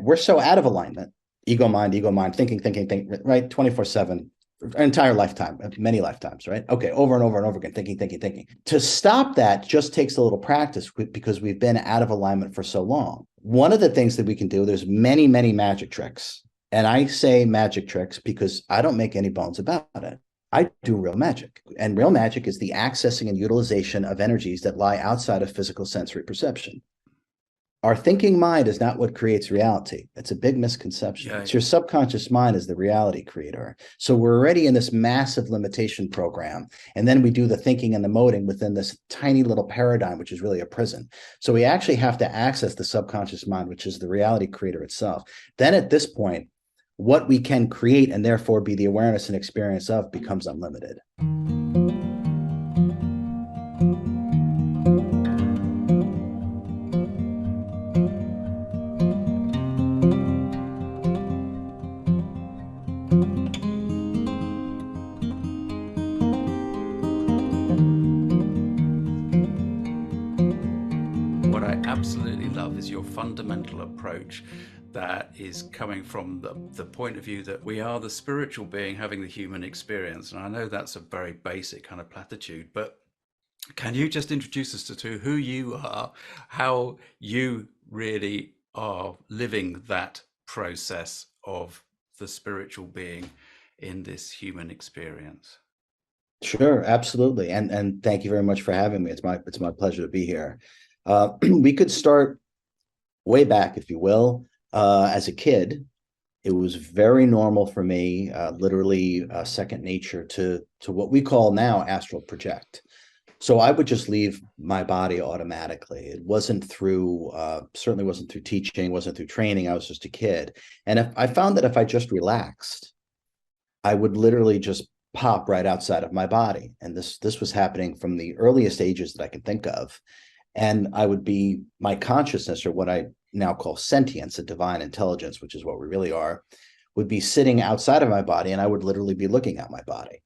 we're so out of alignment, ego, mind, thinking, right? 24/7, our entire lifetime, many lifetimes, right? Okay, over and over and over again, thinking. To stop that just takes a little practice because we've been out of alignment for so long. One of the things that we can do, there's many, many magic tricks. And I say magic tricks because I don't make any bones about it. I do real magic. And real magic is the accessing and utilization of energies that lie outside of physical sensory perception. Our thinking mind is not what creates reality. It's a big misconception. Yeah. It's your subconscious mind is the reality creator. So we're already in this massive limitation program. And then we do the thinking and the moulding within this tiny little paradigm, which is really a prison. So we actually have to access the subconscious mind, which is the reality creator itself. Then at this point, what we can create and therefore be the awareness and experience of becomes unlimited. What I absolutely love is your fundamental approach that is coming from the point of view that we are the spiritual being having the human experience. And I know that's a very basic kind of platitude, but can you just introduce us to who you are, how you really are living that process of the spiritual being in this human experience? Sure, absolutely. And thank you very much for having me. It's my pleasure to be here. We could start way back, if you will. As a kid, it was very normal for me, literally second nature to what we call now astral project. So I would just leave my body automatically. It wasn't through, certainly wasn't through teaching, wasn't through training. I was just a kid. And if I found that if I just relaxed, I would literally just pop right outside of my body. And this was happening from the earliest ages that I can think of. And I would be, my consciousness, or what I now call sentience, a divine intelligence, which is what we really are, would be sitting outside of my body, and I would literally be looking at my body.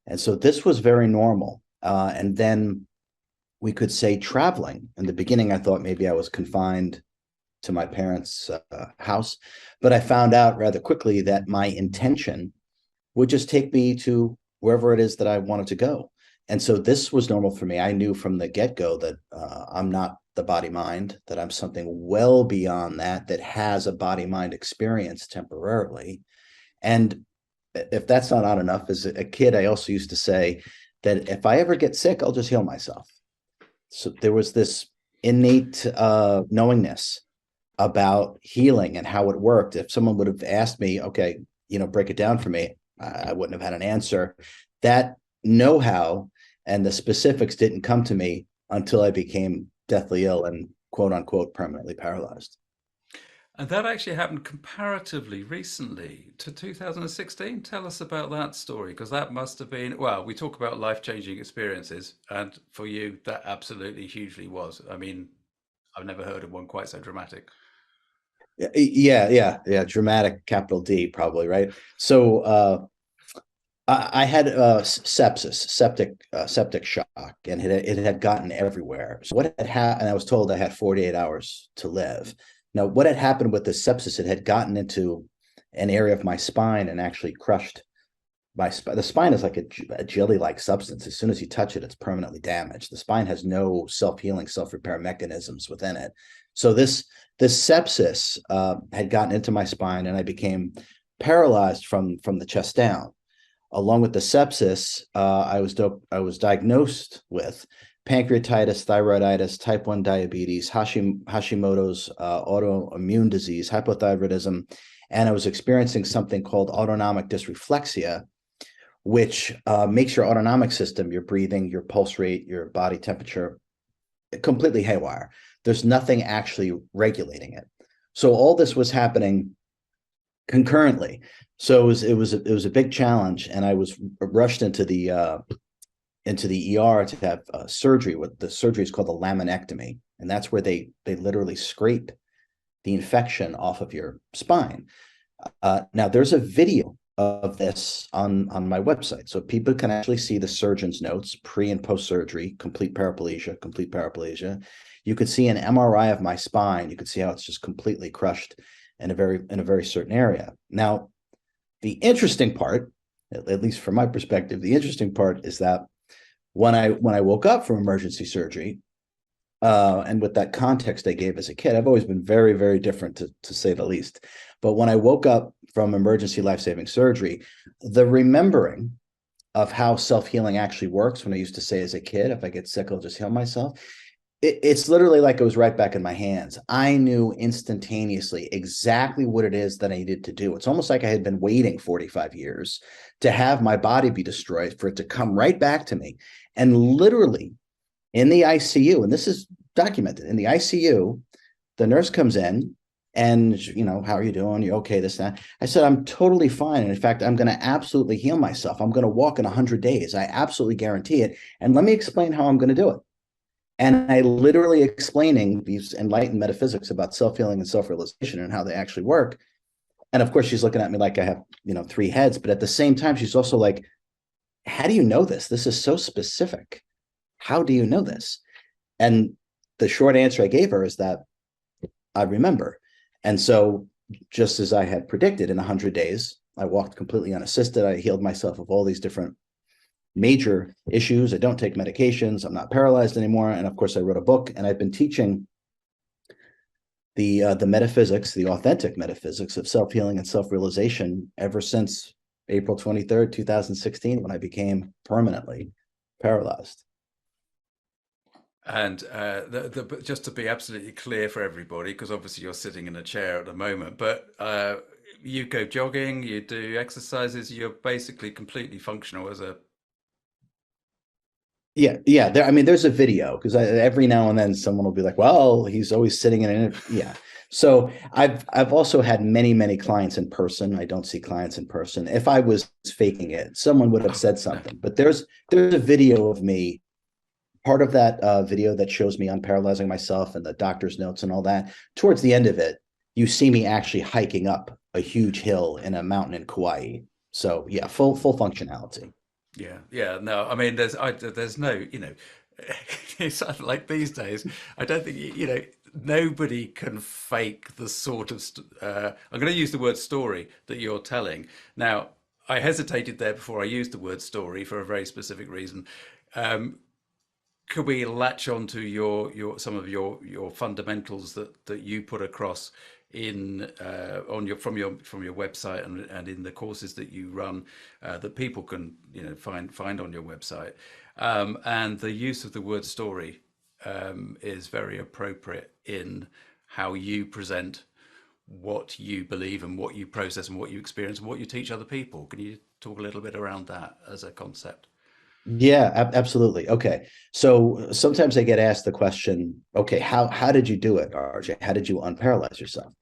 And so this was very normal. And then we could say traveling. In the beginning, I thought maybe I was confined to my parents' house, but I found out rather quickly that my intention would just take me to wherever it is that I wanted to go. And so this was normal for me. I knew from the get-go that I'm not the body-mind, that I'm something well beyond that, that has a body-mind experience temporarily. And if that's not odd enough, as a kid, I also used to say that if I ever get sick, I'll just heal myself. So there was this innate knowingness about healing and how it worked. If someone would have asked me, okay, break it down for me, I wouldn't have had an answer. That know-how and the specifics didn't come to me until I became deathly ill and quote unquote permanently paralyzed. And that actually happened comparatively recently to 2016. Tell us about that story, because that must have been, well, we talk about life-changing experiences, and for you, that absolutely hugely was. I mean, I've never heard of one quite so dramatic. Yeah. Dramatic, capital D, probably, right? So I had sepsis, septic shock, and it had gotten everywhere. So what had happened, and I was told I had 48 hours to live. Now, what had happened with the sepsis, it had gotten into an area of my spine and actually crushed my spine. The spine is like a jelly-like substance. As soon as you touch it, it's permanently damaged. The spine has no self-healing, self-repair mechanisms within it. So this sepsis had gotten into my spine, and I became paralyzed from the chest down. Along with the sepsis, I was diagnosed with pancreatitis, thyroiditis, type 1 diabetes, Hashimoto's autoimmune disease, hypothyroidism, and I was experiencing something called autonomic dysreflexia, which makes your autonomic system, your breathing, your pulse rate, your body temperature, completely haywire. There's nothing actually regulating it. So all this was happening concurrently. So it was a big challenge, and I was rushed into the ER to have surgery. What the surgery is called the laminectomy, and that's where they literally scrape the infection off of your spine. Now there's a video of this on my website, so people can actually see the surgeon's notes pre and post surgery, complete paraplegia. You could see an MRI of my spine. You could see how it's just completely crushed. in a very certain area. Now, the interesting part, at least from my perspective, the interesting part is that when I woke up from emergency surgery, and with that context I gave as a kid, I've always been very, very different to say the least. But when I woke up from emergency life-saving surgery, the remembering of how self-healing actually works, when I used to say as a kid, if I get sick, I'll just heal myself. It's literally like it was right back in my hands. I knew instantaneously exactly what it is that I needed to do. It's almost like I had been waiting 45 years to have my body be destroyed, for it to come right back to me. And literally in the ICU, and this is documented, in the ICU, the nurse comes in and, how are you doing? You okay? This, that. I said, I'm totally fine. And in fact, I'm going to absolutely heal myself. I'm going to walk in 100 days. I absolutely guarantee it. And let me explain how I'm going to do it. And I literally explaining these enlightened metaphysics about self-healing and self-realization and how they actually work. And of course, she's looking at me like I have, three heads. But at the same time, she's also like, how do you know this? This is so specific. How do you know this? And the short answer I gave her is that I remember. And so, just as I had predicted, in 100 days, I walked completely unassisted. I healed myself of all these different major issues. I don't take medications. I'm not paralyzed anymore. And of course, I wrote a book, and I've been teaching the metaphysics, the authentic metaphysics of self-healing and self-realization ever since April 23rd, 2016, when I became permanently paralyzed. And just to be absolutely clear for everybody, because obviously you're sitting in a chair at the moment, but you go jogging, you do exercises, you're basically completely functional as a. Yeah. I mean, there's a video, because every now and then someone will be like, "Well, he's always sitting in it." Yeah. So I've also had many clients in person. I don't see clients in person. If I was faking it, someone would have Oh, said no. something. But there's a video of me, part of that video that shows me unparalyzing myself and the doctor's notes and all that. Towards the end of it, you see me actually hiking up a huge hill in a mountain in Kauai. So yeah, full functionality. Yeah. No, I mean, there's no, it's like these days. I don't think nobody can fake the sort of. I'm going to use the word story that you're telling. Now, I hesitated there before I used the word story for a very specific reason. Could we latch on to your some of your fundamentals that you put across in on your from your website and in the courses that you run, that people can find on your website, and the use of the word story is very appropriate in how you present what you believe and what you process and what you experience and what you teach other people. Can you talk a little bit around that as a concept? Yeah, absolutely. Okay. So sometimes I get asked the question, okay, how did you do it, RJ? How did you unparalyze yourself?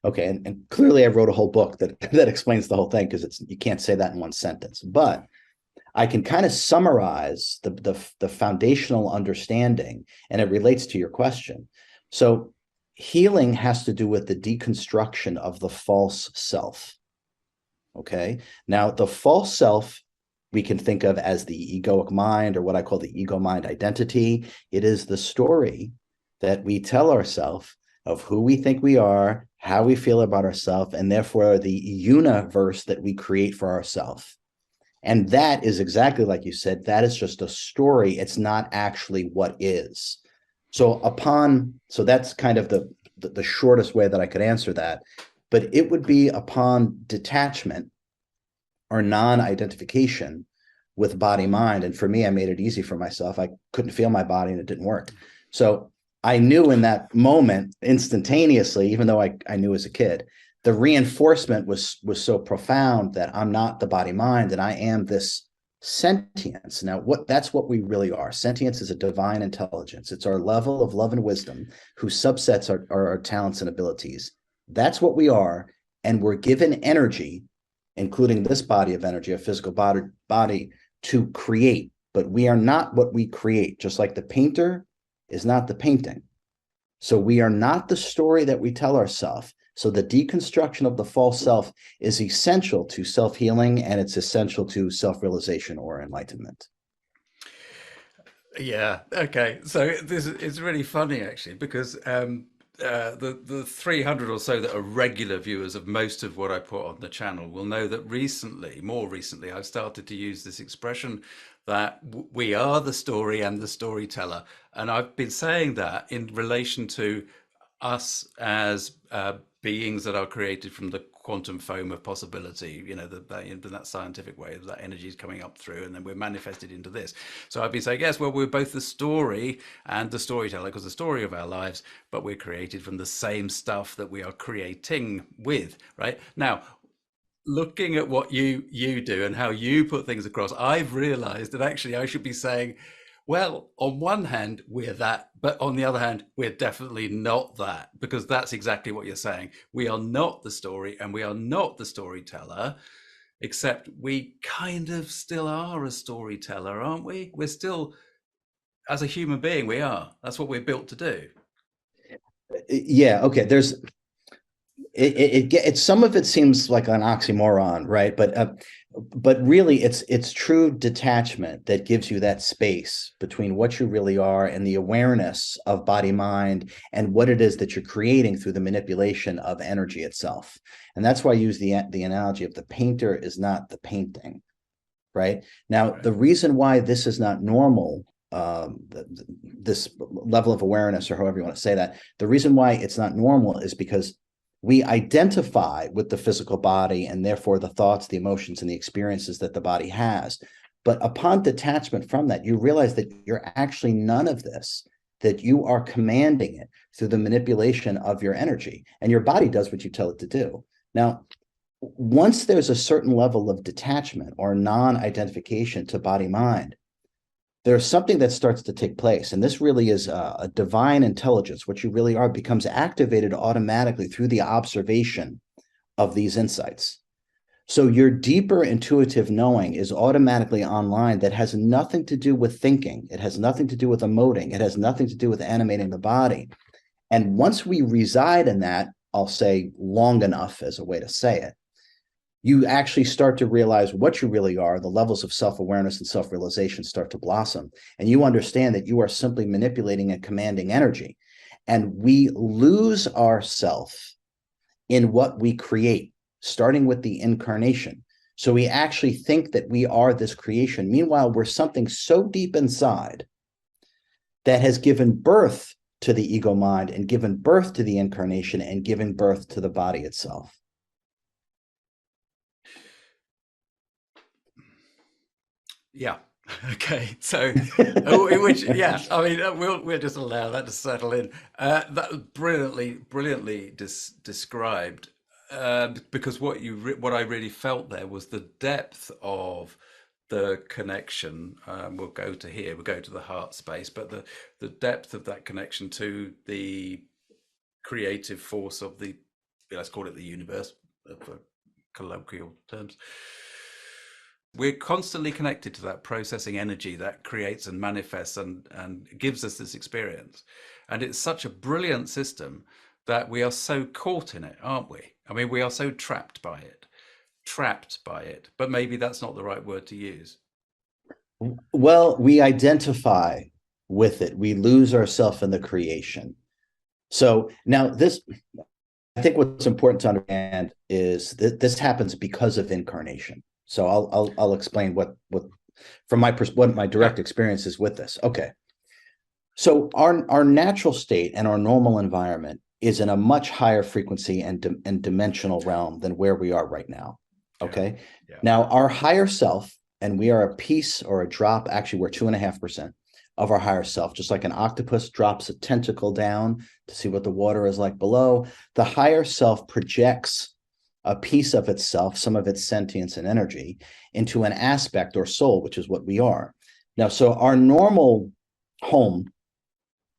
Okay, and clearly I wrote a whole book that that explains the whole thing, because it's, you can't say that in one sentence. But I can kind of summarize the foundational understanding, and it relates to your question. So healing has to do with the deconstruction of the false self. Okay. Now, the false self we can think of as the egoic mind, or what I call the ego mind identity. It is the story that we tell ourselves of who we think we are, how we feel about ourselves, and therefore the universe that we create for ourselves. And that is exactly like you said, that is just a story. It's not actually what is. So that's kind of the shortest way that I could answer that. But it would be upon detachment or non-identification with body mind. And for me, I made it easy for myself. I couldn't feel my body and it didn't work. So I knew in that moment instantaneously, even though I knew as a kid, the reinforcement was so profound that I'm not the body mind and I am this sentience. Now, that's what we really are. Sentience is a divine intelligence. It's our level of love and wisdom whose subsets are our talents and abilities. That's what we are. And we're given energy, including this body of energy, a physical body to create. But we are not what we create, just like the painter is not the painting. So we are not the story that we tell ourselves. So the deconstruction of the false self is essential to self-healing, and it's essential to self-realization or enlightenment. Yeah. Okay. So this is really funny actually, because the 300 or so that are regular viewers of most of what I put on the channel will know that more recently, I've started to use this expression that we are the story and the storyteller. And I've been saying that in relation to us as beings that are created from the quantum foam of possibility, in that scientific way, that energy is coming up through, and then we're manifested into this. So I've been saying, yes, well, we're both the story and the storyteller, because the story of our lives, but we're created from the same stuff that we are creating with, right? Now, looking at what you do and how you put things across, I've realized that actually I should be saying, well, on one hand, we're that, but on the other hand, we're definitely not that, because that's exactly what you're saying. We are not the story and we are not the storyteller, except we kind of still are a storyteller, aren't we? We're still, as a human being, we are. That's what we're built to do. Yeah, okay. There's some of it seems like an oxymoron, right? But really it's true detachment that gives you that space between what you really are and the awareness of body mind and what it is that you're creating through the manipulation of energy itself. And that's why I use the analogy of the painter is not the painting, right? Now, Right. the reason why this is not normal, this level of awareness, or however you want to say that, the reason why it's not normal is because we identify with the physical body and therefore the thoughts, the emotions, and the experiences that the body has. But upon detachment from that, you realize that you're actually none of this, that you are commanding it through the manipulation of your energy, and your body does what you tell it to do. Now, once there's a certain level of detachment or non-identification to body mind, there's something that starts to take place. And this really is a divine intelligence. What you really are becomes activated automatically through the observation of these insights. So your deeper intuitive knowing is automatically online. That has nothing to do with thinking. It has nothing to do with emoting. It has nothing to do with animating the body. And once we reside in that, I'll say long enough as a way to say it, you actually start to realize what you really are. The levels of self-awareness and self-realization start to blossom. And you understand that you are simply manipulating and commanding energy. And we lose ourself in what we create, starting with the incarnation. So we actually think that we are this creation. Meanwhile, we're something so deep inside that has given birth to the ego mind and given birth to the incarnation and given birth to the body itself. Yeah. Okay. So, yeah, I mean, we'll just allow that to settle in. That was brilliantly described. Because what I really felt there was the depth of the connection. We'll go to here. We'll go to the heart space, but the depth of that connection to the creative force of the, let's call it the universe, for colloquial terms. We're constantly connected to that processing energy that creates and manifests and gives us this experience. And it's such a brilliant system that we are so caught in it, aren't we? I mean, we are so trapped by it, but maybe that's not the right word to use. Well, we identify with it. We lose ourselves in the creation. So now I think what's important to understand is that this happens because of incarnation. So I'll explain what from what my direct experience is with this. Okay. So our natural state and our normal environment is in a much higher frequency and dimensional realm than where we are right now. Okay. Yeah. Now our higher self, and we are a piece or a drop, actually we're 2.5% of our higher self, just like an octopus drops a tentacle down to see what the water is like below. The higher self projects a piece of itself, some of its sentience and energy, into an aspect or soul, which is what we are. Now, so our normal home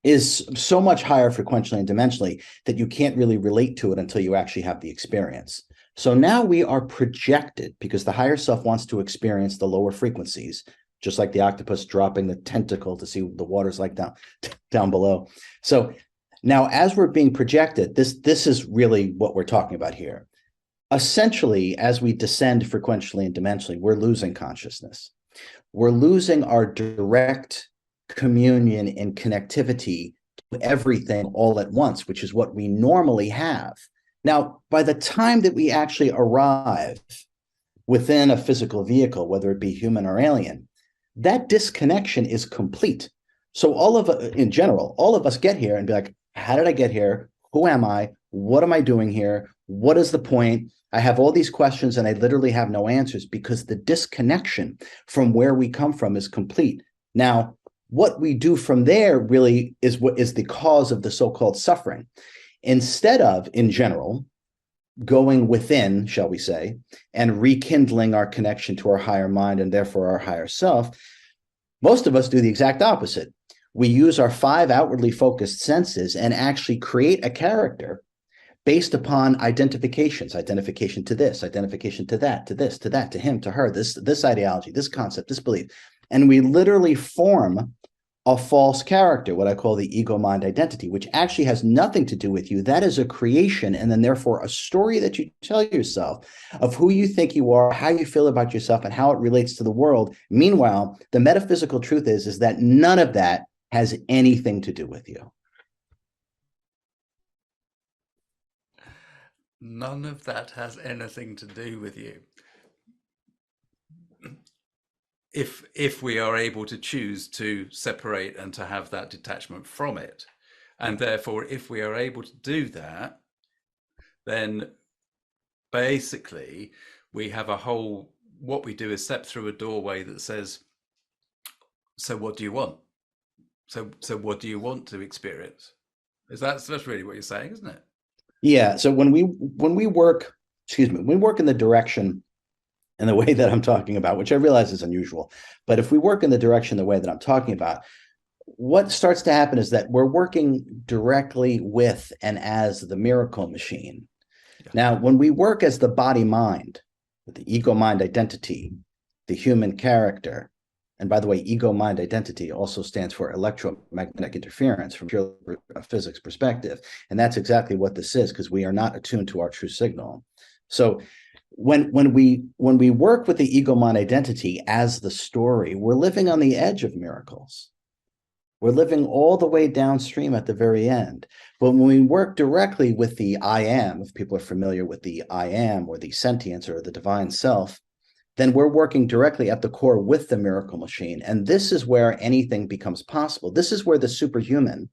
is so much higher frequentially and dimensionally that you can't really relate to it until you actually have the experience. So now we are projected because the higher self wants to experience the lower frequencies, just like the octopus dropping the tentacle to see what the water's like down below. So now as we're being projected, this is really what we're talking about here. Essentially, as we descend frequentially and dimensionally, we're losing consciousness. We're losing our direct communion and connectivity everything all at once, which is what we normally have. Now, by the time that we actually arrive within a physical vehicle, whether it be human or alien, that disconnection is complete. So in general, all of us get here and be like, how did I get here? Who am I? What am I doing here? What is the point? I have all these questions and I literally have no answers because the disconnection from where we come from is complete. Now, what we do from there really is what is the cause of the so-called suffering. Instead of, in general, going within, shall we say, and rekindling our connection to our higher mind and therefore our higher self, most of us do the exact opposite. We use our 5 outwardly focused senses and actually create a character based upon identifications, identification to this, identification to that, to this, to that, to him, to her, this ideology, this concept, this belief. And we literally form a false character, what I call the ego mind identity, which actually has nothing to do with you. That is a creation, and then therefore a story that you tell yourself of who you think you are, how you feel about yourself, and how it relates to the world. Meanwhile, the metaphysical truth is that none of that has anything to do with you. None of that has anything to do with you. If we are able to choose to separate and to have that detachment from it, and therefore if we are able to do that, then basically we have a whole, what we do is step through a doorway that says, so what do you want? So what do you want to experience? That's really what you're saying, isn't it? Yeah. So when we work, we work in the direction and the way that I'm talking about, which I realize is unusual, but if we work in the direction, the way that I'm talking about, what starts to happen is that we're working directly with and as the miracle machine. Yeah. Now, when we work as the body mind, with the ego mind identity, the human character, and by the way, ego mind identity also stands for electromagnetic interference from pure physics perspective. And that's exactly what this is, because we are not attuned to our true signal. So when we work with the ego mind identity as the story, we're living on the edge of miracles. We're living all the way downstream at the very end. But when we work directly with the I am, if people are familiar with the I am or the sentience or the divine self, then we're working directly at the core with the miracle machine. And this is where anything becomes possible. This is where the superhuman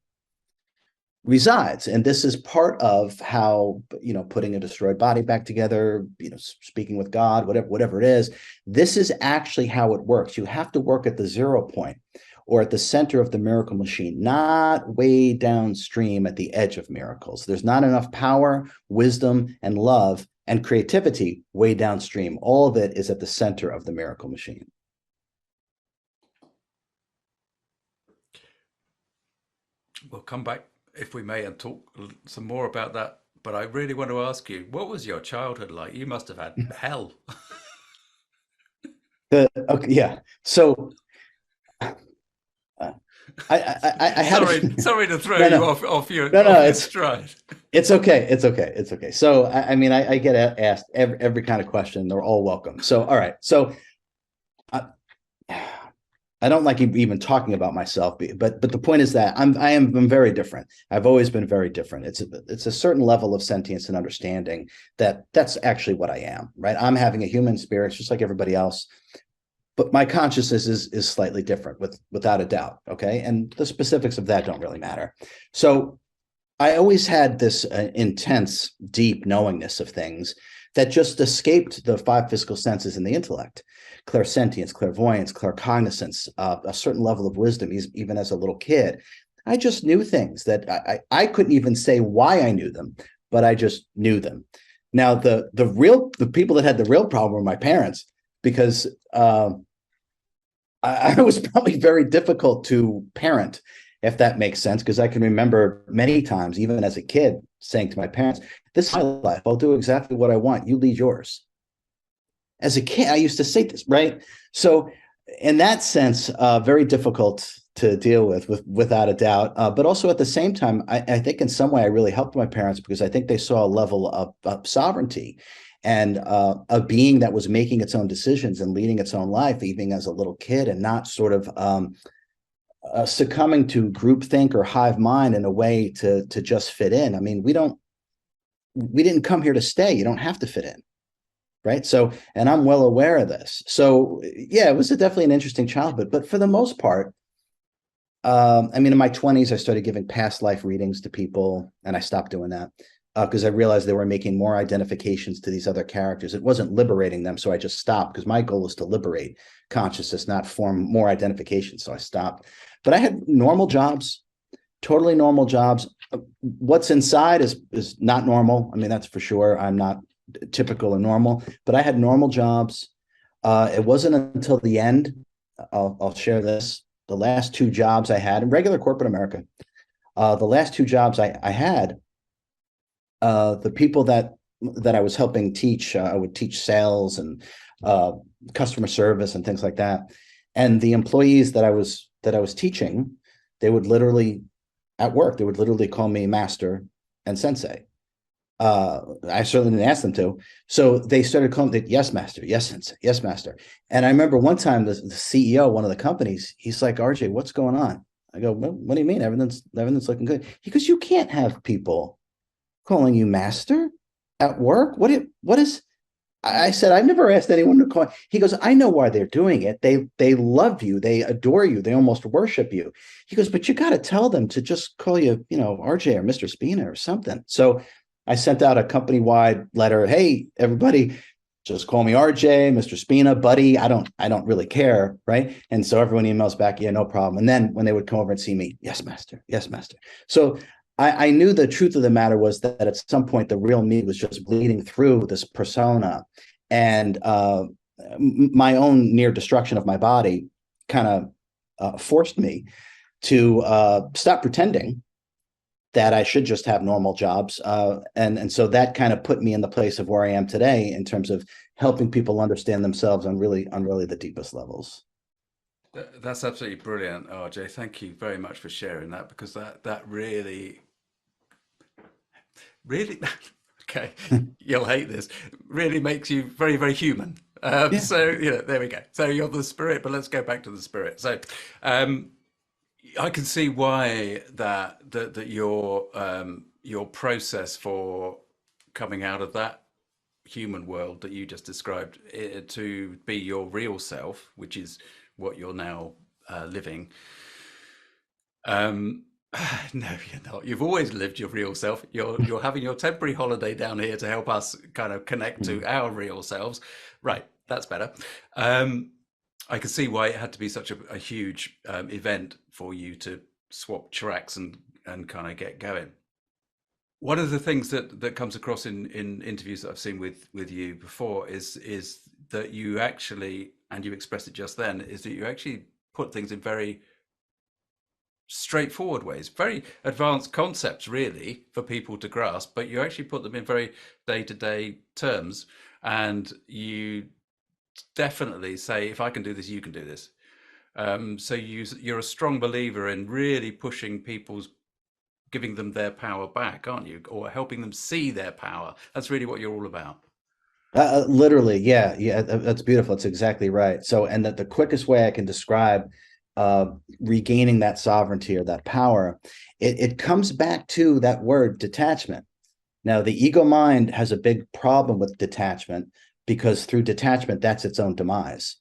resides. And this is part of how, putting a destroyed body back together, speaking with God, whatever it is, this is actually how it works. You have to work at the 0 point or at the center of the miracle machine, not way downstream at the edge of miracles. There's not enough power, wisdom, and love and creativity way downstream. All of it is at the center of the miracle machine. We'll come back, if we may, and talk some more about that. But I really want to ask you, what was your childhood like? You must have had hell. Okay, yeah. So I had sorry to throw you off your stride. It's okay. So I get asked every kind of question. They're all welcome. So all right. So I don't like even talking about myself, but the point is that I'm very different. I've always been very different. It's a certain level of sentience and understanding that's actually what I am, right? I'm having a human spirit just like everybody else, but my consciousness is slightly different without a doubt. Okay. And the specifics of that don't really matter. So I always had this intense, deep knowingness of things that just escaped the 5 physical senses and the intellect. Clairsentience, clairvoyance, claircognizance, a certain level of wisdom, even as a little kid. I just knew things that I couldn't even say why I knew them, but I just knew them. Now, the people that had the real problem were my parents, because I was probably very difficult to parent, if that makes sense, because I can remember many times, even as a kid, saying to my parents, this is my life. I'll do exactly what I want. You lead yours. As a kid, I used to say this, right? So in that sense, very difficult to deal with without a doubt. But also at the same time, I think in some way I really helped my parents, because I think they saw a level of sovereignty and a being that was making its own decisions and leading its own life, even as a little kid, and not sort of succumbing to groupthink or hive mind in a way to just fit in. I mean, we didn't come here to stay. You don't have to fit in, right? So, and I'm well aware of this. So, yeah, it was definitely an interesting childhood. But for the most part, I mean, in my 20s, I started giving past life readings to people, and I stopped doing that because I realized they were making more identifications to these other characters. It wasn't liberating them, so I just stopped because my goal is to liberate consciousness, not form more identifications. So I stopped. But I had normal jobs, totally normal jobs. What's inside is not normal. I mean, that's for sure. I'm not typical and normal, but I had normal jobs. It wasn't until the end. I'll share this. The last two jobs I had in regular corporate America, the last two jobs I had, the people that I was helping teach, I would teach sales and customer service and things like that. And the employees that I was teaching, they would literally at work, they would literally call me master and sensei. I certainly didn't ask them to. So they started calling me, yes, master, yes, sensei, yes, master. And I remember one time the CEO of one of the companies, he's like, RJ, what's going on? I go, well, what do you mean? Everything's looking good. He goes, you can't have people calling you master at work. What is, I said, I've never asked anyone to call. He goes, I know why they're doing it. They love you. They adore you. They almost worship you. He goes, but you got to tell them to just call you, RJ or Mr. Spina or something. So I sent out a company-wide letter. Hey, everybody, just call me RJ, Mr. Spina, buddy. I don't really care, right? And so everyone emails back, yeah, no problem. And then when they would come over and see me, yes, master, yes, master. So I knew the truth of the matter was that at some point the real me was just bleeding through this persona, and my own near destruction of my body kind of forced me to stop pretending that I should just have normal jobs. And so that kind of put me in the place of where I am today in terms of helping people understand themselves on really the deepest levels. That's absolutely brilliant, RJ. Thank you very much for sharing that, because that really, really, okay, you'll hate this, really makes you very, very human. Yeah. So, there we go. So you're the spirit, but let's go back to the spirit. So, I can see why that your process for coming out of that human world that you just described, to be your real self, which is what you're now living. No, you're not. You've always lived your real self. You're having your temporary holiday down here to help us kind of connect to our real selves. Right, that's better. I can see why it had to be such a huge event for you to swap tracks and kind of get going. One of the things that comes across in interviews that I've seen with you before is that you actually, and you expressed it just then, is that you actually put things in very straightforward ways, very advanced concepts really for people to grasp, but you actually put them in very day-to-day terms, and you definitely say, if I can do this, you can do this. So you're a strong believer in really pushing people's, giving them their power back, aren't you? Or helping them see their power. That's really what you're all about. Literally, yeah, that's beautiful. That's exactly right. So, and that the quickest way I can describe regaining that sovereignty or that power, it comes back to that word detachment. Now, the ego mind has a big problem with detachment because through detachment, that's its own demise.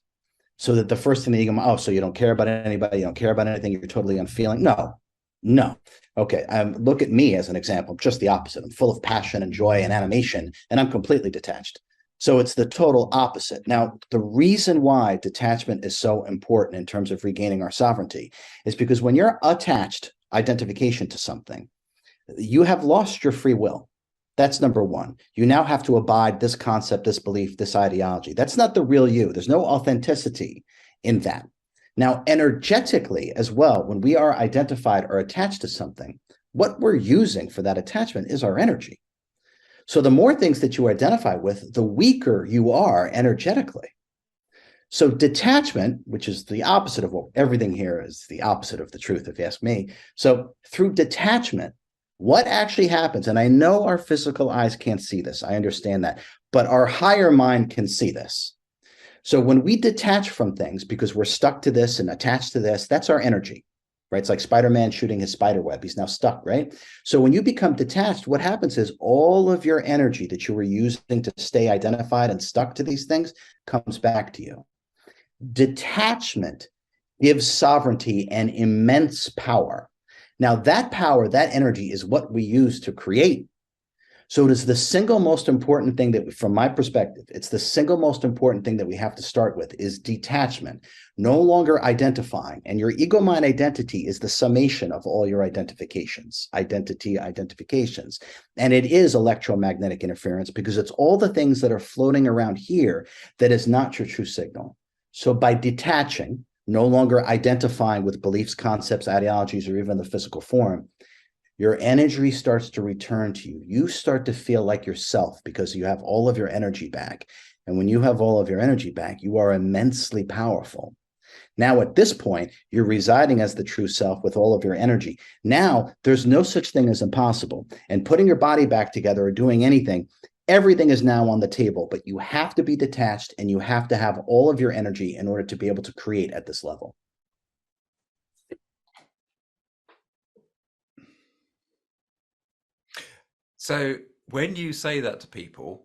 So that the first thing the ego, oh, so you don't care about anybody, you don't care about anything, you're totally unfeeling. No. Okay, look at me as an example. I'm just the opposite. I'm full of passion and joy and animation, and I'm completely detached. So it's the total opposite. Now, the reason why detachment is so important in terms of regaining our sovereignty is because when you're attached identification to something, you have lost your free will. That's number one. You now have to abide this concept, this belief, this ideology. That's not the real you. There's no authenticity in that. Now, energetically as well, when we are identified or attached to something, what we're using for that attachment is our energy. So the more things that you identify with, the weaker you are energetically. So detachment, which is the opposite of what everything here is, the opposite of the truth, if you ask me. So through detachment, what actually happens, and I know our physical eyes can't see this, I understand that, but our higher mind can see this. So when we detach from things because we're stuck to this and attached to this, that's our energy. right? It's like Spider-Man shooting his spider web. He's now stuck, right? So when you become detached, what happens is all of your energy that you were using to stay identified and stuck to these things comes back to you. Detachment gives sovereignty and immense power. Now, that power, that energy is what we use to create. So it is the single most important thing that, from my perspective, it's the single most important thing that we have to start with is detachment, no longer identifying. And your ego mind identity is the summation of all your identifications. And it is electromagnetic interference because it's all the things that are floating around here that is not your true signal. So by detaching, no longer identifying with beliefs, concepts, ideologies, or even the physical form, your energy starts to return to you. You start to feel like yourself because you have all of your energy back. And when you have all of your energy back, you are immensely powerful. Now, at this point, you're residing as the true self with all of your energy. Now, there's no such thing as impossible. And putting your body back together or doing anything, everything is now on the table, but you have to be detached and you have to have all of your energy in order to be able to create at this level. So when you say that to people,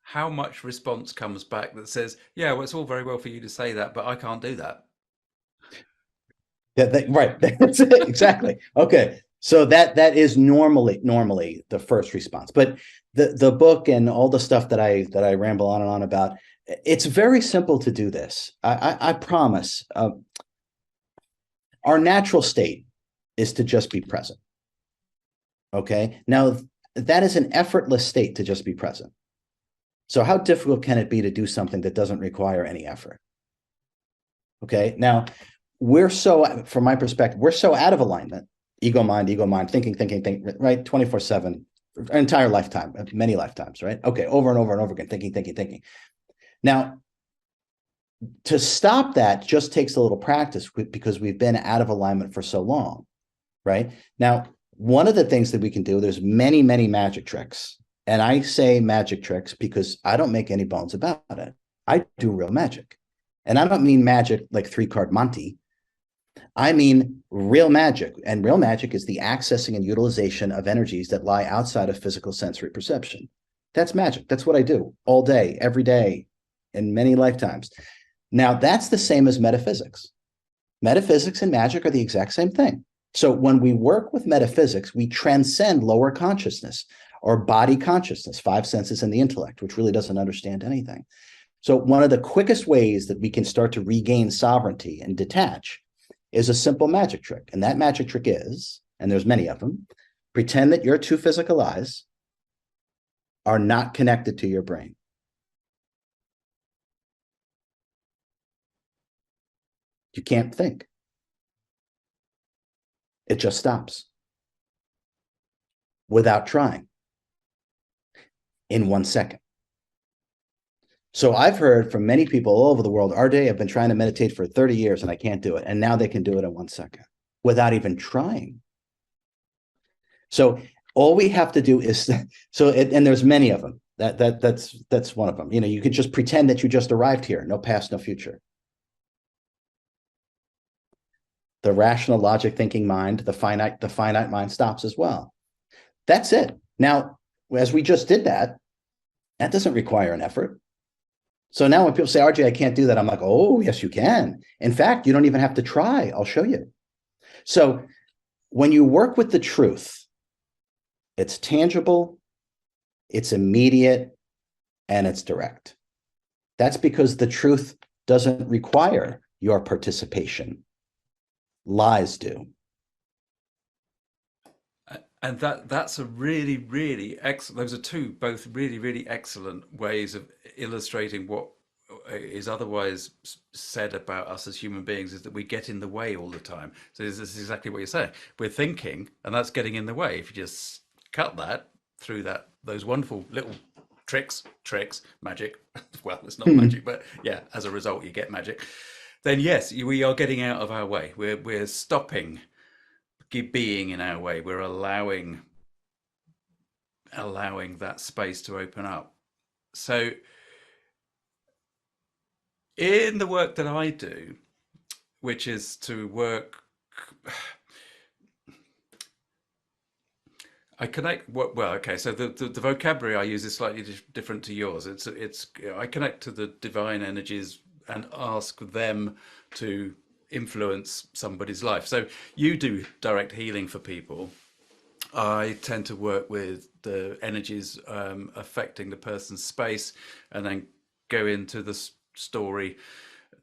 how much response comes back that says, yeah, well, it's all very well for you to say that, but I can't do that? Yeah, right. That's it. Exactly. Okay. So that is normally the first response. But the book and all the stuff that I ramble on and on about, it's very simple to do this. I promise. Our natural state is to just be present. Okay. Now that is an effortless state to just be present. So how difficult can it be to do something that doesn't require any effort? Okay. Now we're so, from my perspective, we're so out of alignment, ego mind, thinking, right? 24/7, entire lifetime, many lifetimes, right? Okay. Over and over and over again, thinking. Now, to stop that just takes a little practice because we've been out of alignment for so long, right? Now, one of the things that we can do, there's many, many magic tricks. And I say magic tricks because I don't make any bones about it. I do real magic. And I don't mean magic like 3-card Monty. I mean real magic. And real magic is the accessing and utilization of energies that lie outside of physical sensory perception. That's magic. That's what I do all day, every day, in many lifetimes. Now, that's the same as metaphysics. Metaphysics and magic are the exact same thing. So when we work with metaphysics, we transcend lower consciousness or body consciousness, 5 senses and the intellect, which really doesn't understand anything. So one of the quickest ways that we can start to regain sovereignty and detach is a simple magic trick. And that magic trick is, and there's many of them, pretend that your 2 physical eyes are not connected to your brain. You can't think. It just stops without trying in 1 second. So I've heard from many people all over the world, Rj, I've been trying to meditate for 30 years and I can't do it. And now they can do it in 1 second without even trying. So all we have to do is, and there's many of them. That's one of them. You know, you could just pretend that you just arrived here, no past, no future. The rational logic thinking mind, the finite mind stops as well. That's it. Now, as we just did that doesn't require an effort. So now when people say, Rj, I can't do that, I'm like, oh, yes, you can. In fact, you don't even have to try. I'll show you. So when you work with the truth, it's tangible, it's immediate, and it's direct. That's because the truth doesn't require your participation. Lies do. And that's a really, really excellent. Those are two both really, really excellent ways of illustrating what is otherwise said about us as human beings, is that we get in the way all the time. So this is exactly what you're saying. We're thinking, and that's getting in the way. If you just cut that through those wonderful little tricks, magic. Well, it's not magic, but yeah, as a result, you get magic. Then yes, we are getting out of our way. We're stopping being in our way. We're allowing that space to open up. So in the work that I do, which is to work I connect well, okay, so the vocabulary I use is slightly different to yours. It's I connect to the divine energies and ask them to influence somebody's life. So you do direct healing for people. I tend to work with the energies affecting the person's space, and then go into the story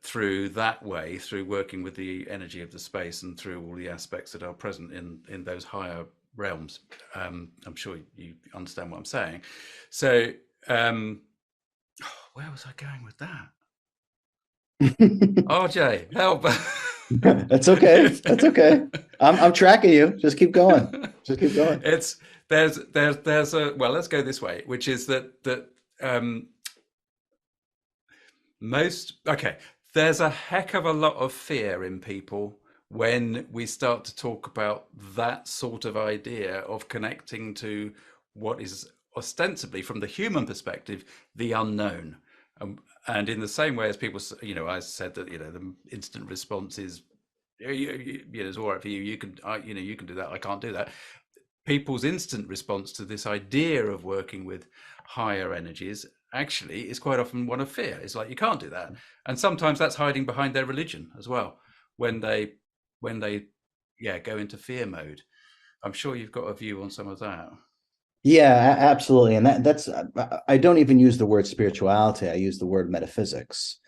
through that way, through working with the energy of the space and through all the aspects that are present in those higher realms. I'm sure you understand what I'm saying. So, where was I going with that? RJ, help! That's okay. That's okay. I'm tracking you. Just keep going. Just keep going. It's there's a well. Let's go this way, which is that most okay. There's a heck of a lot of fear in people when we start to talk about that sort of idea of connecting to what is ostensibly, from the human perspective, the unknown. And in the same way as people, I said that, the instant response is, it's all right for you. You can, you can do that. I can't do that. People's instant response to this idea of working with higher energies actually is quite often one of fear. It's like, you can't do that. And sometimes that's hiding behind their religion as well. When they go into fear mode. I'm sure you've got a view on some of that. Yeah, absolutely. And that's, I don't even use the word spirituality. I use the word metaphysics.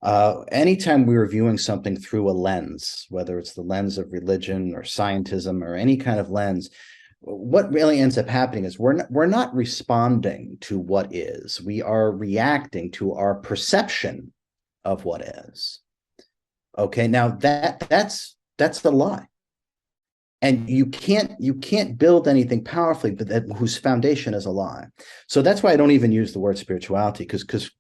Anytime we're viewing something through a lens, whether it's the lens of religion or scientism or any kind of lens, what really ends up happening is we're not responding to what is. We are reacting to our perception of what is. Okay, now that's the lie. And you can't build anything powerfully whose foundation is a lie. So that's why I don't even use the word spirituality, because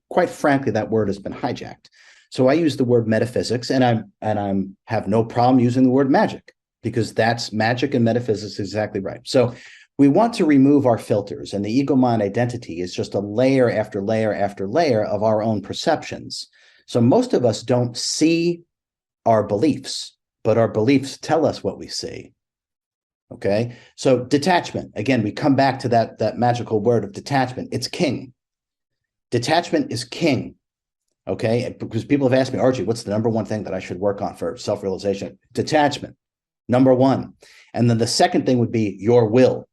quite frankly, that word has been hijacked. So I use the word metaphysics, and I have no problem using the word magic, because that's magic and metaphysics exactly right. So we want to remove our filters, and the ego mind identity is just a layer after layer after layer of our own perceptions. So most of us don't see our beliefs, but our beliefs tell us what we see. Okay, so detachment, again, we come back to that magical word of detachment. It's king. Detachment is king. Okay, because people have asked me, Archie, what's the number one thing that I should work on for self-realization? Detachment, number one. And then the second thing would be your will.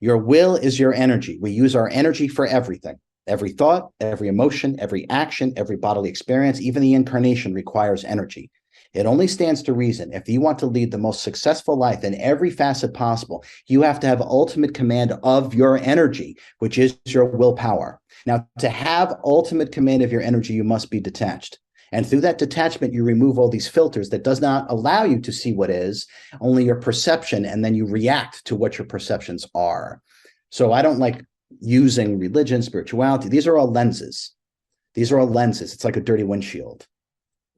Your will is your energy. We use our energy for everything. Every thought, every emotion, every action, every bodily experience, even the incarnation requires energy. It only stands to reason, if you want to lead the most successful life in every facet possible, you have to have ultimate command of your energy, which is your willpower. Now, to have ultimate command of your energy, you must be detached. And through that detachment, you remove all these filters that does not allow you to see what is, only your perception, and then you react to what your perceptions are. So I don't like using religion, spirituality. These are all lenses. These are all lenses. It's like a dirty windshield.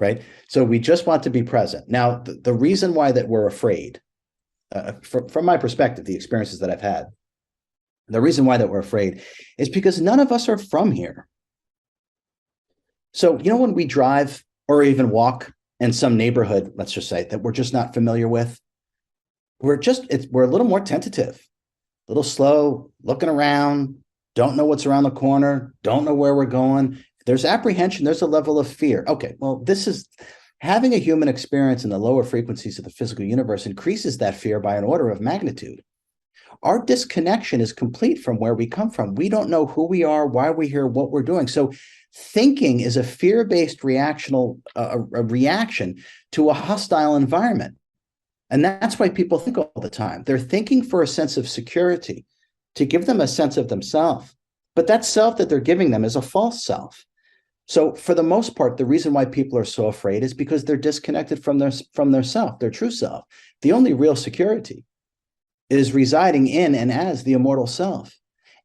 Right? So we just want to be present. Now, the reason why that we're afraid, from my perspective, the experiences that I've had, the reason why that we're afraid is because none of us are from here. So, when we drive or even walk in some neighborhood, let's just say, that we're just not familiar with, we're a little more tentative, a little slow, looking around, don't know what's around the corner, don't know where we're going. There's apprehension, there's a level of fear. Okay, well, this is having a human experience in the lower frequencies of the physical universe increases that fear by an order of magnitude. Our disconnection is complete from where we come from. We don't know who we are, why we're here, what we're doing. So thinking is a fear-based a reaction to a hostile environment. And that's why people think all the time. They're thinking for a sense of security, to give them a sense of themselves. But that self that they're giving them is a false self. So for the most part, the reason why people are so afraid is because they're disconnected from their self, their true self. The only real security is residing in and as the immortal self.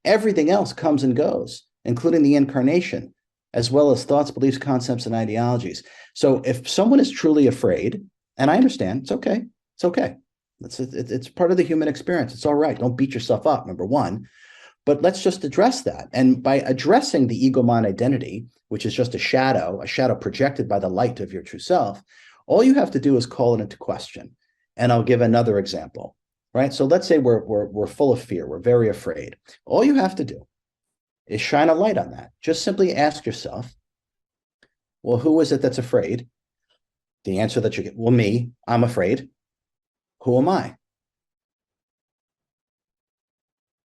Everything else comes and goes, including the incarnation, as well as thoughts, beliefs, concepts, and ideologies. So if someone is truly afraid, and I understand, it's okay. It's okay. It's part of the human experience. It's all right. Don't beat yourself up, number one. But let's just address that. And by addressing the ego mind identity, which is just a shadow projected by the light of your true self, All you have to do is call it into question. And I'll give another example, right? So let's say we're full of fear. We're very afraid. All you have to do is shine a light on that. Just simply ask yourself, well, who is it that's afraid? The answer that you get, well, me, I'm afraid. Who am I?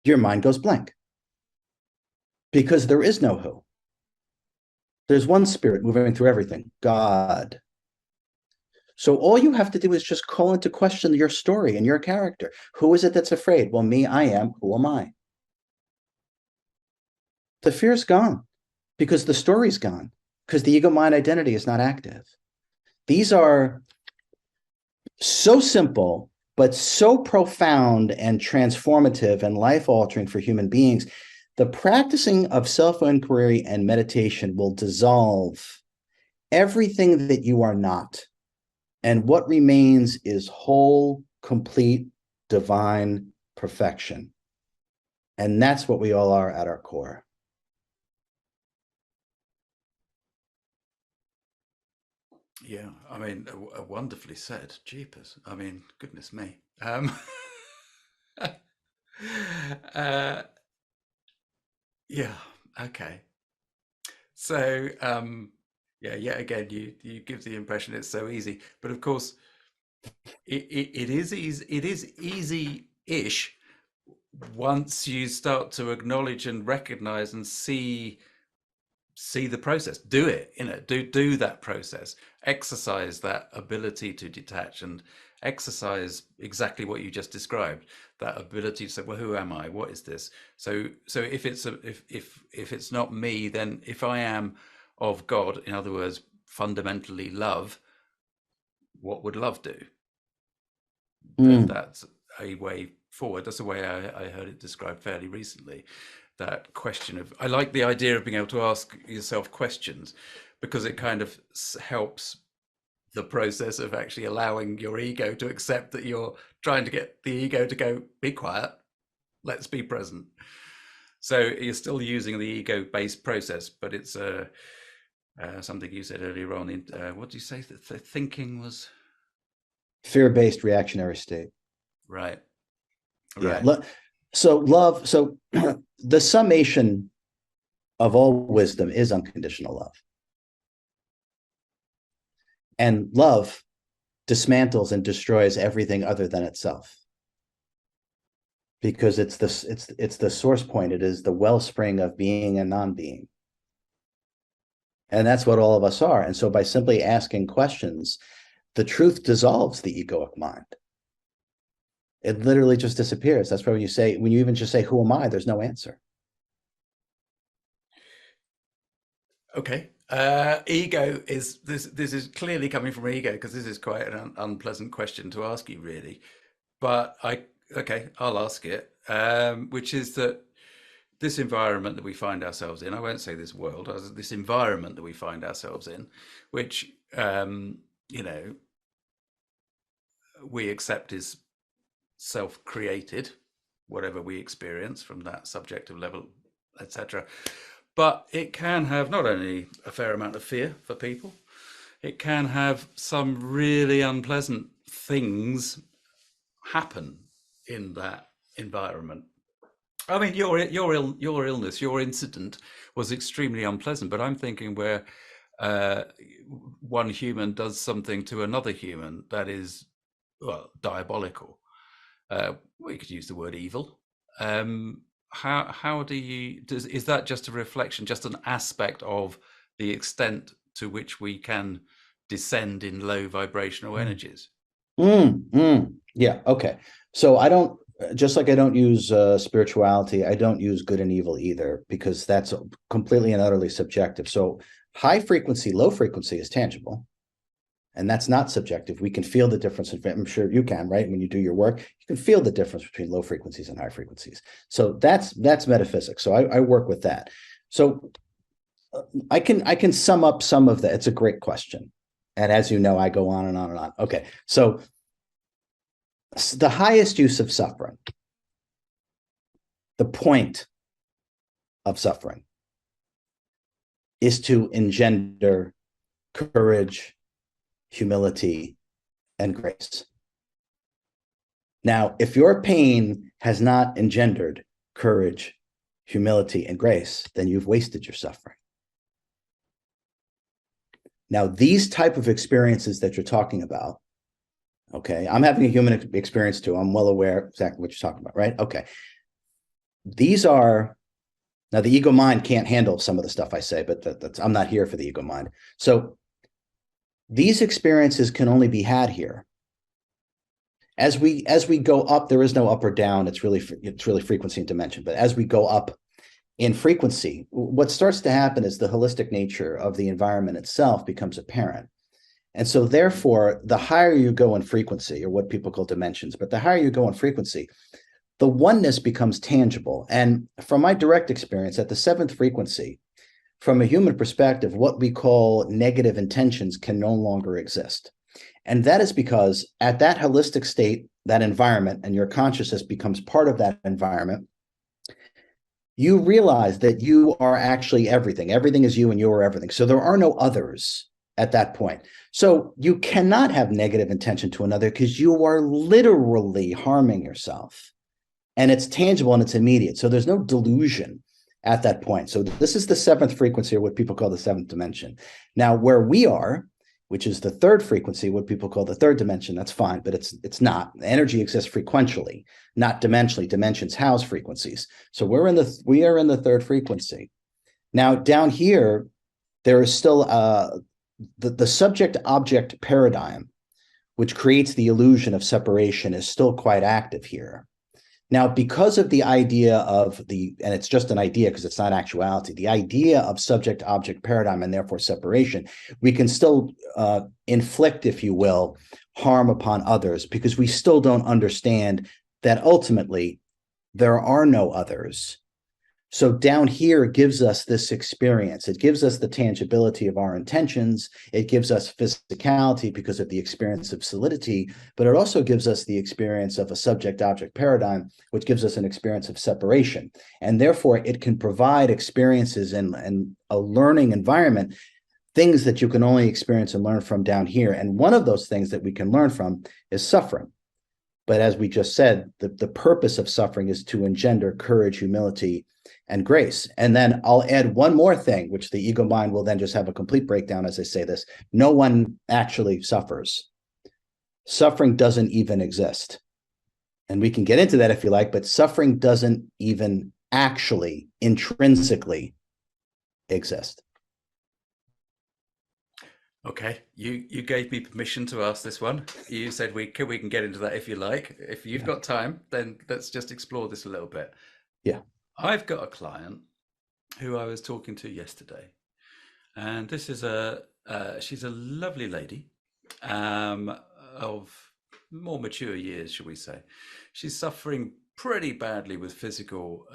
Your mind goes blank because there is no who. There's one spirit moving through everything, God. So all you have to do is just call into question your story and your character. Who is it that's afraid? Well, me, I am. Who am I? The fear's gone because the story's gone, because the ego mind identity is not active. These are so simple, but so profound and transformative and life-altering for human beings. The practicing of self-inquiry and meditation will dissolve everything that you are not. And what remains is whole, complete, divine perfection. And that's what we all are at our core. Yeah, I mean, wonderfully said. Jeepers. I mean, goodness me. uh, yeah, okay. So, yeah, yet again, you give the impression it's so easy, but of course, it is easy. It is easy-ish once you start to acknowledge and recognize and see the process. Do it, do that process, exercise that ability to detach, and exercise exactly what you just described, that ability to say, well, who am I, what is this? So if it's if it's not me, then if I am of God, in other words, fundamentally love, what would love do? Then Mm. that's a way forward. That's the way I heard it described fairly recently. That question of, I like the idea of being able to ask yourself questions, because it kind of helps the process of actually allowing your ego to accept that you're trying to get the ego to go, be quiet, let's be present. So you're still using the ego-based process, but it's something you said earlier on. What do you say? That the thinking was Fear-based reactionary state. right. Yeah. Right. So love, so the summation of all wisdom is unconditional love. And love dismantles and destroys everything other than itself. Because it's the source point. It is the wellspring of being and non-being. And that's what all of us are. And so by simply asking questions, the truth dissolves the egoic mind. It literally just disappears. That's why when you even just say, who am I? There's no answer. Okay. Ego is this. This is clearly coming from ego, because this is quite an unpleasant question to ask you, really. But okay, I'll ask it. Which is that this environment that we find ourselves in, I won't say this world, this environment that we find ourselves in, which you know, we accept is self-created, whatever we experience from that subjective level, etc. But it can have not only a fair amount of fear for people, it can have some really unpleasant things happen in that environment. I mean, your illness, your incident was extremely unpleasant, but I'm thinking where uh, one human does something to another human that is, well, diabolical. We could use the word evil. How is that just a reflection, just an aspect of the extent to which we can descend in low vibrational energies? Yeah. Okay. So just like I don't use spirituality, I don't use good and evil either, because that's completely and utterly subjective. So high frequency, low frequency is tangible. And that's not subjective. We can feel the difference. I'm sure you can, right? When you do your work, you can feel the difference between low frequencies and high frequencies. So that's metaphysics. So I work with that. So I can sum up some of that. It's a great question. And as you know, I go on and on and on. Okay. So the highest use of suffering, the point of suffering, is to engender courage, humility, and grace. Now, if your pain has not engendered courage, humility, and grace, then you've wasted your suffering. Now, these type of experiences that you're talking about, okay, I'm having a human experience too. I'm well aware exactly what you're talking about, right? Okay. These are, now the ego mind can't handle some of the stuff I say, but I'm not here for the ego mind. So these experiences can only be had here. As we go up, there is no up or down. It's really frequency and dimension. But as we go up in frequency, what starts to happen is the holistic nature of the environment itself becomes apparent. And so therefore, the higher you go in frequency, or what people call dimensions, but the higher you go in frequency, the oneness becomes tangible. And from my direct experience at the 7th frequency, from a human perspective, what we call negative intentions can no longer exist. And that is because at that holistic state, that environment, and your consciousness becomes part of that environment, you realize that you are actually everything. Everything is you and you are everything. So there are no others at that point. So you cannot have negative intention to another because you are literally harming yourself. And it's tangible and it's immediate. So there's no delusion at that point. So this is the 7th frequency, or what people call the 7th dimension. Now, where we are, which is the 3rd frequency, what people call the 3rd dimension, that's fine, but it's not. Energy exists frequentially, not dimensionally. Dimensions house frequencies. So we are in the 3rd frequency. Now, down here, there is still the subject-object paradigm, which creates the illusion of separation, is still quite active here. Now, because of the idea of and it's just an idea because it's not actuality, the idea of subject-object paradigm and therefore separation, we can still inflict, if you will, harm upon others because we still don't understand that ultimately there are no others. So down here gives us this experience. It gives us the tangibility of our intentions. It gives us physicality because of the experience of solidity, but it also gives us the experience of a subject-object paradigm, which gives us an experience of separation. And therefore, it can provide experiences in a learning environment, things that you can only experience and learn from down here. And one of those things that we can learn from is suffering. But as we just said, the purpose of suffering is to engender courage, humility, and grace. And then I'll add one more thing, which the ego mind will then just have a complete breakdown as I say this. No one actually suffers. Suffering doesn't even exist. And we can get into that if you like, but suffering doesn't even actually intrinsically exist. Okay, you gave me permission to ask this one. You said we can get into that if you like. If you've got time, then let's just explore this a little bit. Yeah. I've got a client who I was talking to yesterday, and this is she's a lovely lady of more mature years, shall we say. She's suffering pretty badly with physical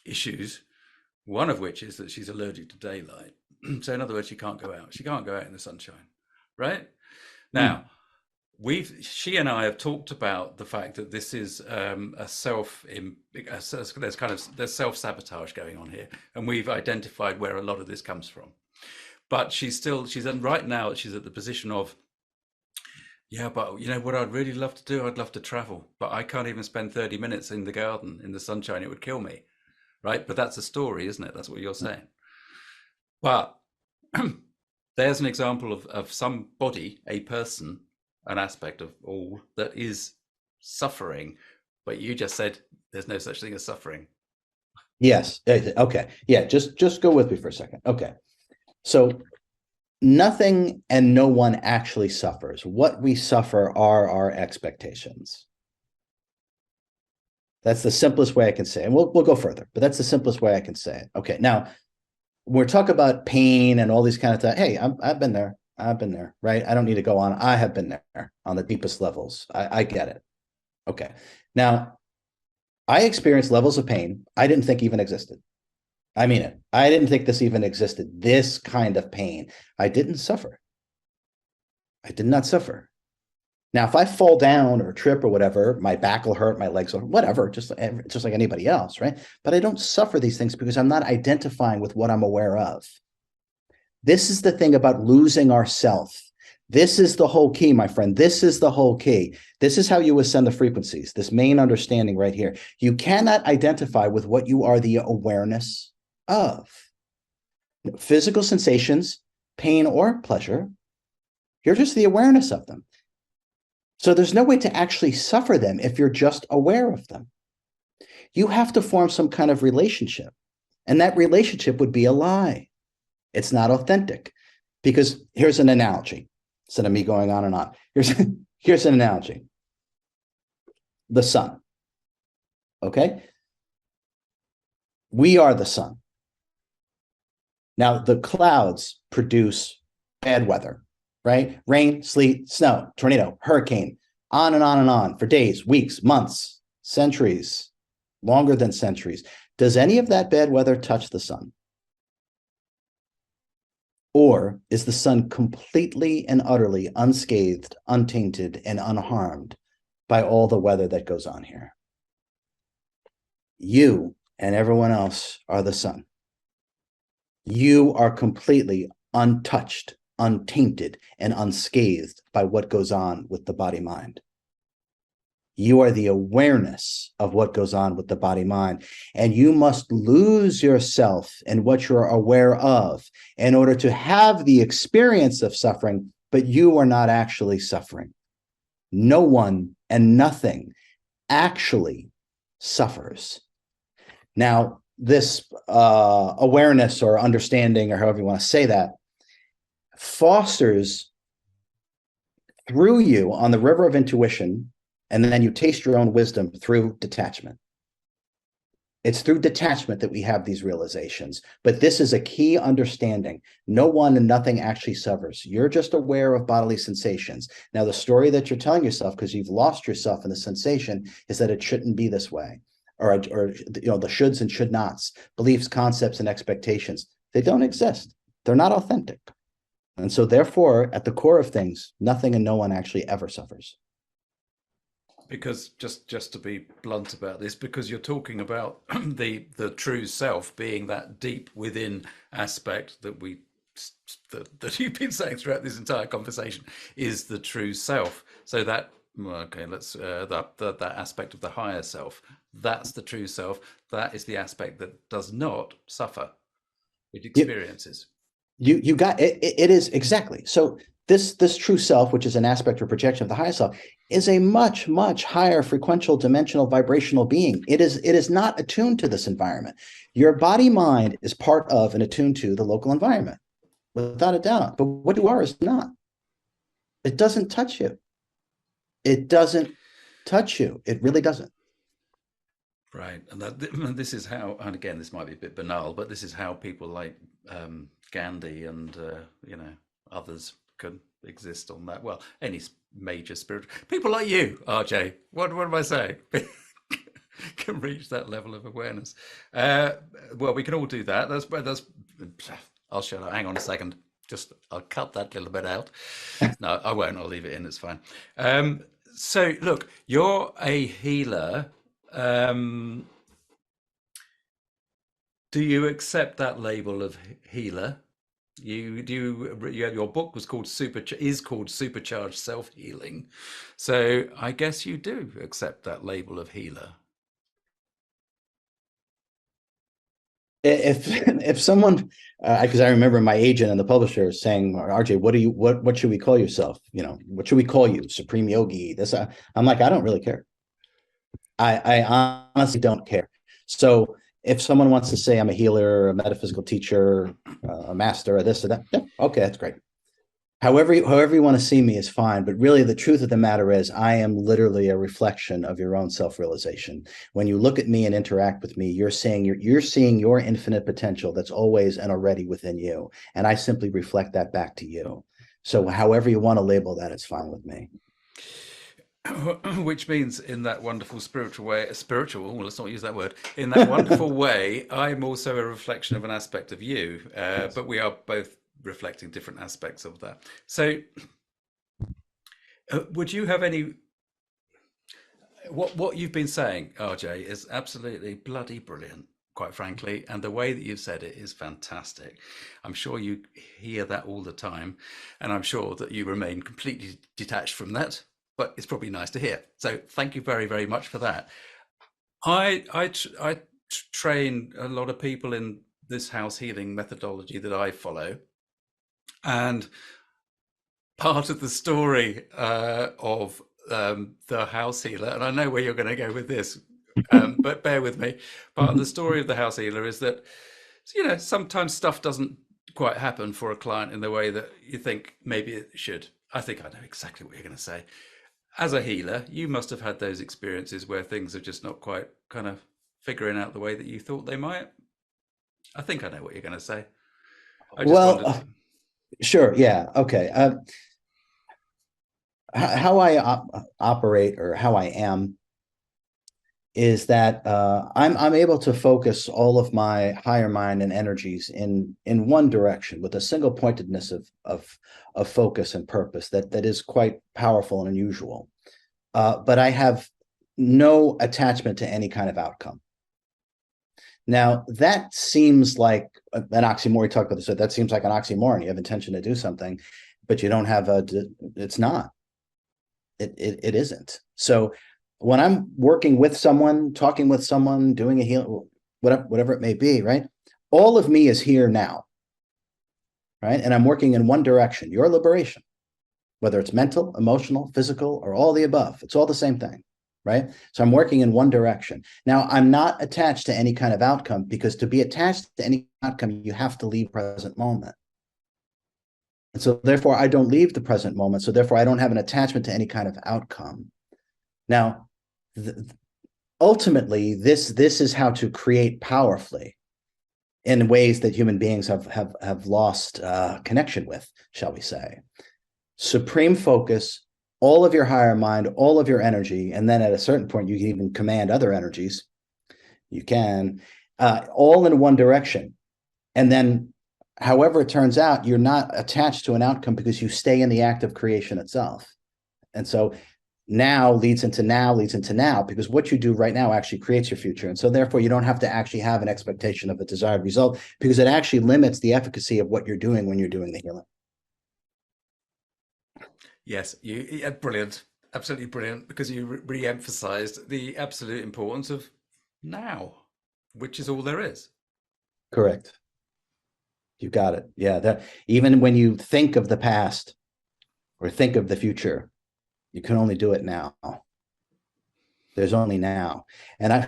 issues, one of which is that she's allergic to daylight. So in other words, she can't go out. She can't go out in the sunshine, right? Now, she and I have talked about the fact that this is there's self-sabotage going on here, and we've identified where a lot of this comes from. But right now she's at the position of, yeah, but you know what I'd really love to do? I'd love to travel, but I can't even spend 30 minutes in the garden in the sunshine. It would kill me, right? But that's a story, isn't it? That's what you're saying. But there's an example of somebody, a person, an aspect of all that is suffering, but you just said there's no such thing as suffering. Yes. Okay. Yeah. Just go with me for a second. Okay. So nothing and no one actually suffers. What we suffer are our expectations. That's the simplest way I can say it. And we'll go further, but that's the simplest way I can say it. Okay. Now, when we're talking about pain and all these kind of things, hey, I've been there. I've been there, right? I don't need to go on. I have been there on the deepest levels. I get it. Okay. Now, I experienced levels of pain I didn't think even existed. I mean it. I didn't think this even existed. This kind of pain. I didn't suffer. I did not suffer. Now, if I fall down or trip or whatever, my back will hurt, my legs will hurt, whatever, just like anybody else, right? But I don't suffer these things because I'm not identifying with what I'm aware of. This is the thing about losing ourself. This is the whole key, my friend. This is the whole key. This is how you ascend the frequencies, this main understanding right here. You cannot identify with what you are the awareness of. Physical sensations, pain or pleasure, you're just the awareness of them. So there's no way to actually suffer them if you're just aware of them. You have to form some kind of relationship. And that relationship would be a lie. It's not authentic. Because here's an analogy. Instead of me going on and on, here's an analogy. The sun. Okay? We are the sun. Now, the clouds produce bad weather, right? Rain, sleet, snow, tornado, hurricane, on and on and on for days, weeks, months, centuries, longer than centuries. Does any of that bad weather touch the sun? Or is the sun completely and utterly unscathed, untainted, and unharmed by all the weather that goes on here? You and everyone else are the sun. You are completely untouched, untainted, and unscathed by what goes on with the body-mind. You are the awareness of what goes on with the body-mind, and you must lose yourself in what you're aware of in order to have the experience of suffering, but you are not actually suffering. No one and nothing actually suffers. Now, this awareness or understanding, or however you want to say that, fosters through you on the river of intuition, and then you taste your own wisdom through detachment. It's through detachment that we have these realizations. But this is a key understanding. No one and nothing actually suffers. You're just aware of bodily sensations. Now, the story that you're telling yourself, because you've lost yourself in the sensation, is that it shouldn't be this way. Or the shoulds and should nots, beliefs, concepts, and expectations. They don't exist. They're not authentic. And so therefore, at the core of things, nothing and no one actually ever suffers. Because just to be blunt about this, because you're talking about the true self being that deep within aspect that that you've been saying throughout this entire conversation is the true self. So that, okay, let's that aspect of the higher self, that's the true self. That is the aspect that does not suffer. It experiences. You got it. It is exactly so. This true self, which is an aspect or projection of the higher self, is a much, much higher frequential, dimensional, vibrational being. It is not attuned to this environment. Your body mind is part of and attuned to the local environment, without a doubt. But what you are is not. It doesn't touch you. It doesn't touch you. It really doesn't. Right, and this is how, and again, this might be a bit banal, but this is how people like Gandhi and others can exist on that. Well, any major spiritual people like you, RJ. What am I saying? Can reach that level of awareness. Well, we can all do that. That's. I'll shut up. Hang on a second. I'll cut that little bit out. No, I won't. I'll leave it in. It's fine. So look, you're a healer. Do you accept that label of healer? Your book was called Supercharged Self Healing, so I guess you do accept that label of healer. If someone, because I remember my agent and the publisher saying, RJ, what should we call yourself? What should we call you? Supreme Yogi? This I'm like, I don't really care. I honestly don't care. So if someone wants to say I'm a healer, a metaphysical teacher, a master, or this or that, yeah, okay, that's great. However you want to see me is fine. But really, the truth of the matter is, I am literally a reflection of your own self-realization. When you look at me and interact with me, you're seeing your infinite potential that's always and already within you, and I simply reflect that back to you. So however you want to label that, it's fine with me. Which means, in that wonderful spiritual way, let's not use that word, in that wonderful way, I'm also a reflection of an aspect of you, but we are both reflecting different aspects of that. So would you have any, what you've been saying, RJ, is absolutely bloody brilliant. quite frankly. And the way that you've said it is fantastic. I'm sure you hear that all the time, and I'm sure that you remain completely detached from that, but it's probably nice to hear. So thank you very, very much for that. I train a lot of people in this house healing methodology that I follow. And part of the story of the house healer, and I know where you're going to go with this, but bear with me. Part of the story of the house healer is that, you know, sometimes stuff doesn't quite happen for a client in the way that you think maybe it should. I think I know exactly what you're going to say. As a healer, you must have had those experiences where things are just not quite kind of figuring out the way that you thought they might. I think I know what you're going to say. I just Well, wondered. sure. Yeah. Okay. How I operate, or how I am, is that I'm able to focus all of my higher mind and energies in one direction with a single pointedness of focus and purpose that is quite powerful and unusual. But I have no attachment to any kind of outcome. Now, that seems like an oxymoron. We talked about this. So that seems like an oxymoron. You have intention to do something, but you don't have a. It's not. It isn't. So when I'm working with someone, talking with someone, doing a heal, whatever it may be, right? All of me is here now, right? And I'm working in one direction, your liberation, whether it's mental, emotional, physical, or all the above. It's all the same thing, right? So I'm working in one direction. Now, I'm not attached to any kind of outcome, because to be attached to any outcome, you have to leave present moment. And so therefore, I don't leave the present moment. So therefore, I don't have an attachment to any kind of outcome. Now, ultimately, this is how to create powerfully in ways that human beings have lost connection with, shall we say. Supreme focus, all of your higher mind, all of your energy, and then at a certain point, you can even command other energies. You can, all in one direction. And then, however it turns out, you're not attached to an outcome, because you stay in the act of creation itself. And so now leads into now, because what you do right now actually creates your future. And so therefore, you don't have to actually have an expectation of a desired result, because it actually limits the efficacy of what you're doing when you're doing the healing. Yes, brilliant, absolutely brilliant, because you re-emphasized the absolute importance of now, which is all there is. Correct. You got it. Yeah, that even when you think of the past or think of the future, you can only do it now. There's only now. And I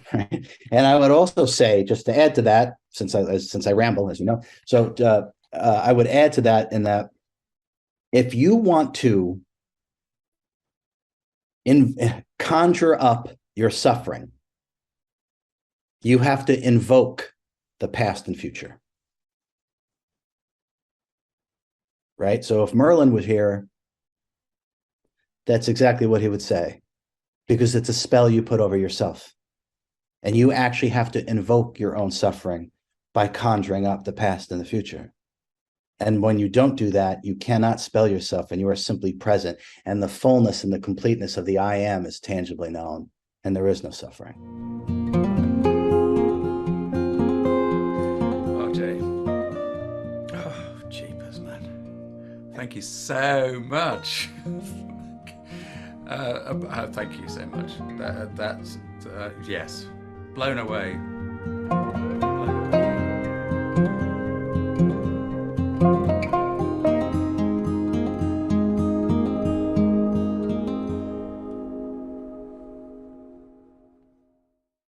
and I would also say, just to add to that, since I ramble, as you know, so I would add to that, in that if you want to conjure up your suffering, you have to invoke the past and future. Right? So if Merlin was here, that's exactly what he would say, because it's a spell you put over yourself. And you actually have to invoke your own suffering by conjuring up the past and the future. And when you don't do that, you cannot spell yourself, and you are simply present. And the fullness and the completeness of the I am is tangibly known, and there is no suffering. RJ, oh, jeepers, man. Thank you so much. Thank you so much. That's yes, blown away.